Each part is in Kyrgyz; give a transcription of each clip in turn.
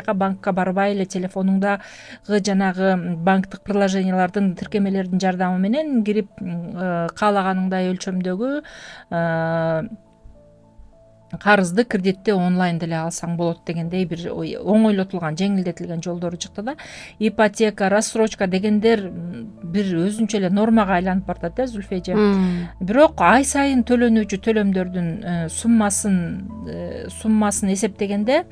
жака банкка барбай эле телефонуңдагы жанагы банктык приложениялардын тиркемелердин жардамы менен кирип каалаганыңдай өлчөмдөгү карызды, кредитти онлайн деле алсаң болот дегендей бир оңойлотулган, жеңилдетилген жолдору чыкты да. Ипотека, рассрочка дегендер бир өзүнчө эле нормага айланып баратат Зүлфия эже. Бирок ай сайын төлөнүүчү төлөмдөрдүн суммасын эсептегенде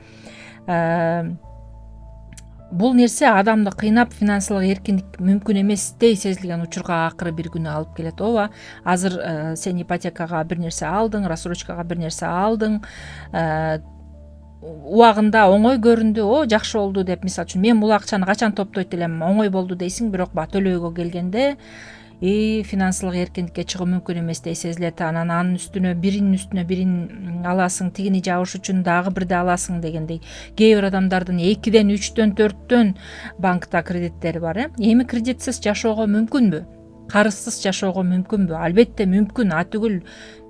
бул нерсе адамды кыйнап, финансылык эркиндик мүмкүн эместей сезилген учурга акыры бир күнү алып келет. Ооба, азыр сен ипотекага бир нерсе алдың, рассрочкага бир нерсе алдың, убагында оңой көрүндү, жакшы болду деп, мисалы үчүн мен бул акчаны качан топтойт элем, оңой болду дейсиң, бирок баягы төлөөгө келгенде финансылык эркиндикке чыгуу мүмкүн эместей сезилет. Анан анын үстүнө бирин аласың, тигини жабыш үчүн дагы бирди аласың дегендей. Кээ бир адамдардын 2ден 3дөн 4дөн банкта кредиттери бар. Эми кредитсиз жашоого мүмкүнбү? Карызсыз жашоого мүмкүнбү? Албетте мүмкүн, атүгүл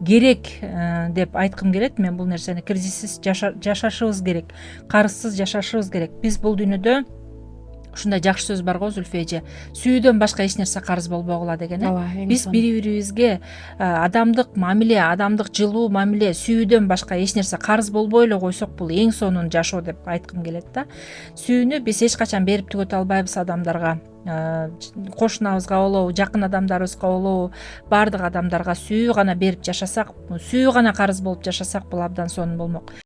керек деп айткым келет. Мен бул нерсени кризиссиз жашашыбыз керек, карызсыз жашашыбыз керек. Биз бул дүйнөдө ушундай жакшы сөз бар го Зүлфия эже, сүйүүдөн башка эч нерсе карыз болбогула деген. Биз бири-бирибизге адамдык мамиле, адамдык жылуу мамиле, сүйүүдөн башка эч нерсе карыз болбой эле койсок, бул эң сонун жашоо деп айткым келет да. Сүйүүнү биз эч качан берип түгөтө албайбыз адамдарга. Кошунабызга болобу, жакын адамдарыбызга болобу, баардык адамдарга сүйүү гана берип жашасак, сүйүү гана карыз болуп жашасак, бул абдан сонун болмок.